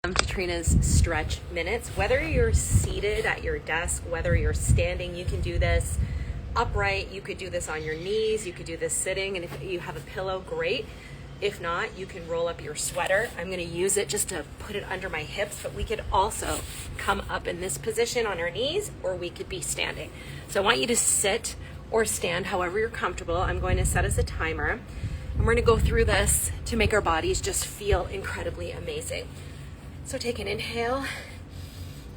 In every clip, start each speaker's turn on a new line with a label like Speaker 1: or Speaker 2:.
Speaker 1: To Trina's stretch minutes. Whether you're seated at your desk, whether you're standing, you can do this upright. You could do this on your knees. You could do this sitting, and if you have a pillow, great. If not, you can roll up your sweater. I'm going to use it just to put it under my hips, but we could also come up in this position on our knees, or we could be standing. So I want you to sit or stand however you're comfortable. I'm going to set as a timer, and we're going to go through this to make our bodies just feel incredibly amazing. So take an inhale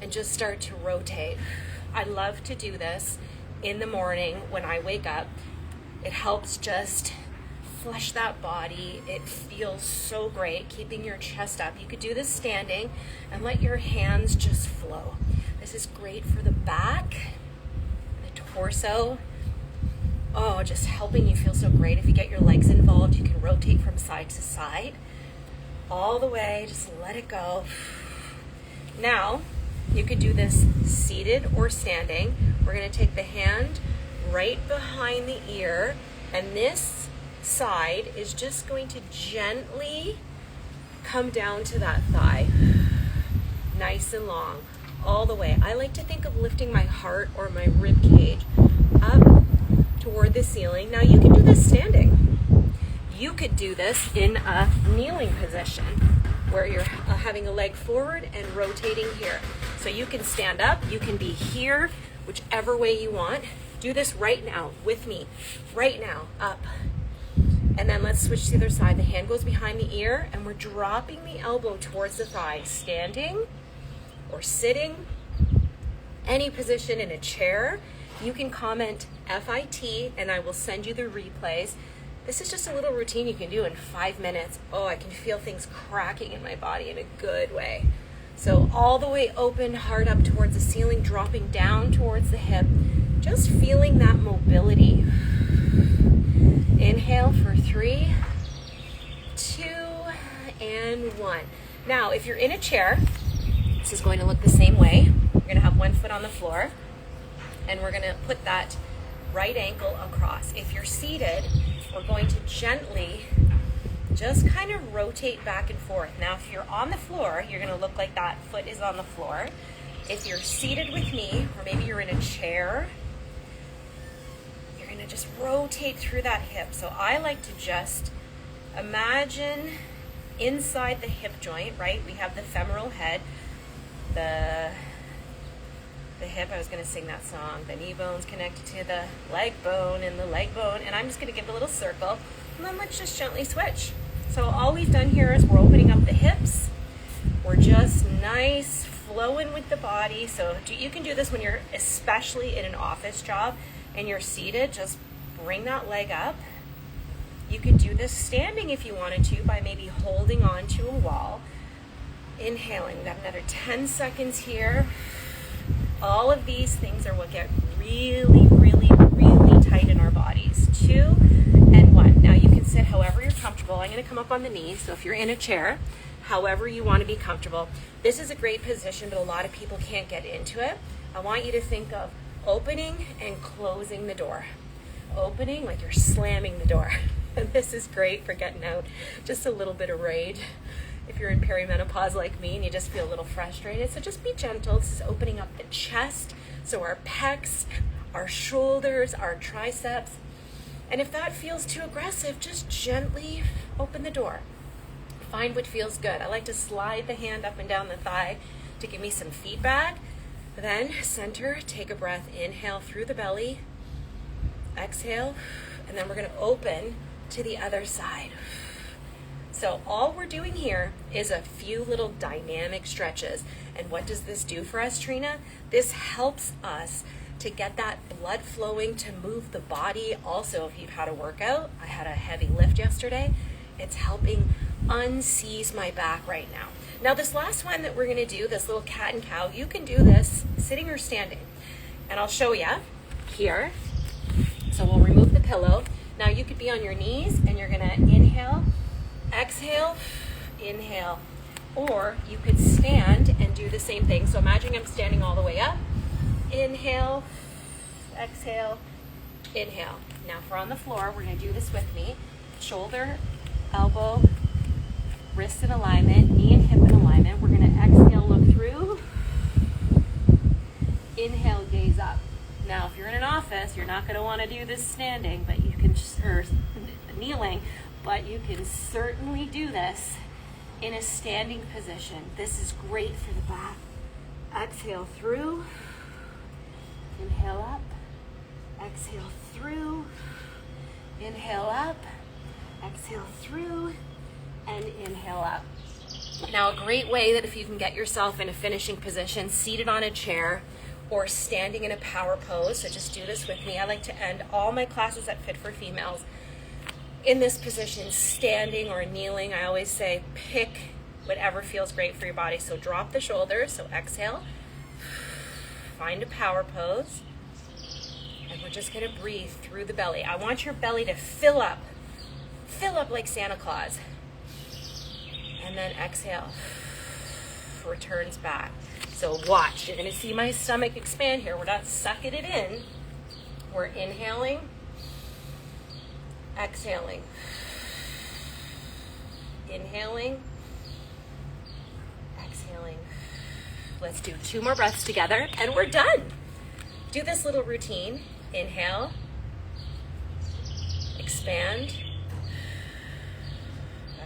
Speaker 1: and just start to rotate. I love to do this in the morning when I wake up. It helps just flush that body. It feels so great, keeping your chest up. You could do this standing and let your hands just flow. This is great for the back, the torso. Oh, just helping you feel so great. If you get your legs involved, you can rotate from side to side. All the way, just let it go. Now, you could do this seated or standing. We're going to take the hand right behind the ear, and this side is just going to gently come down to that thigh. Nice and long, all the way. I like to think of lifting my heart or my rib cage up toward the ceiling. Now, you can do this standing. You could do this in a kneeling position where you're having a leg forward and rotating here. So you can stand up, you can be here, whichever way you want. Do this right now with me, right now, up. And then let's switch to the other side. The hand goes behind the ear and we're dropping the elbow towards the thigh, standing or sitting, any position in a chair. You can comment FIT and I will send you the replays. This is just a little routine you can do in 5 minutes. Oh, I can feel things cracking in my body in a good way. So all the way open, heart up towards the ceiling, dropping down towards the hip. Just feeling that mobility. Inhale for 3, 2, and 1. Now, if you're in a chair, this is going to look the same way. You're going to have one foot on the floor, and we're going to put that right ankle across. If you're seated, we're going to gently just kind of rotate back and forth. Now, if you're on the floor, you're going to look like that foot is on the floor. If you're seated with me, or maybe you're in a chair, you're going to just rotate through that hip. So I like to just imagine inside the hip joint, right? We have the femoral head, the hip, I was going to sing that song, the knee bone's connected to the leg bone and the leg bone, and I'm just going to give a little circle, and then let's just gently switch. So all we've done here is we're opening up the hips, we're just nice, flowing with the body. So you can do this when you're especially in an office job and you're seated, just bring that leg up. You could do this standing if you wanted to by maybe holding on to a wall. Inhaling, we've got another 10 seconds here. All of these things are what get really, really, really tight in our bodies. 2 and 1. Now you can sit however you're comfortable. I'm going to come up on the knees. So if you're in a chair, however you want to be comfortable. This is a great position, but a lot of people can't get into it. I want you to think of opening and closing the door. Opening like you're slamming the door. And this is great for getting out just a little bit of rage. If you're in perimenopause like me and you just feel a little frustrated, so just be gentle. This is opening up the chest, so our pecs, our shoulders, our triceps. And if that feels too aggressive, just gently open the door. Find what feels good. I like to slide the hand up and down the thigh to give me some feedback. Then center, take a breath, inhale through the belly, exhale, and then we're going to open to the other side. So all we're doing here is a few little dynamic stretches. And what does this do for us, Trina? This helps us to get that blood flowing, to move the body. Also, if you've had a workout, I had a heavy lift yesterday, it's helping unseize my back right now. Now this last one that we're going to do, this little cat and cow, you can do this sitting or standing. And I'll show you here. So we'll remove the pillow. Now you could be on your knees and you're going to inhale, exhale, inhale, or you could stand and do the same thing. So imagine I'm standing all the way up, inhale, exhale, inhale. Now if we're on the floor, we're going to do this with me. Shoulder, elbow, wrist in alignment, knee and hip in alignment. We're going to this. You're not going to want to do this standing, but you can, or kneeling, but you can certainly do this in a standing position. This is great for the back. Exhale through, inhale up, exhale through, inhale up, exhale through, and inhale up. Now, a great way that if you can get yourself in a finishing position, seated on a chair or standing in a power pose, so just do this with me. I like to end all my classes at Fit for Females in this position, standing or kneeling. I always say pick whatever feels great for your body. So drop the shoulders, so exhale, find a power pose, and we're just gonna breathe through the belly. I want your belly to fill up like Santa Claus. And then exhale, returns back. So watch, you're gonna see my stomach expand here. We're not sucking it in. We're inhaling, exhaling, inhaling, exhaling. Let's do 2 more breaths together and we're done. Do this little routine. Inhale, expand,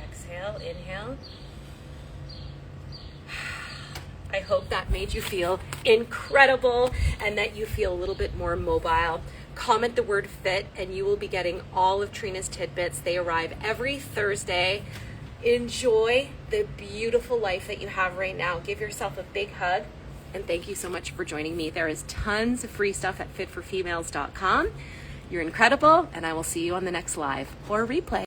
Speaker 1: exhale, inhale. I hope that made you feel incredible and that you feel a little bit more mobile. Comment the word fit and you will be getting all of Trina's tidbits. They arrive every Thursday. Enjoy the beautiful life that you have right now. Give yourself a big hug and thank you so much for joining me. There is tons of free stuff at fitforfemales.com. You're incredible and I will see you on the next live or replay.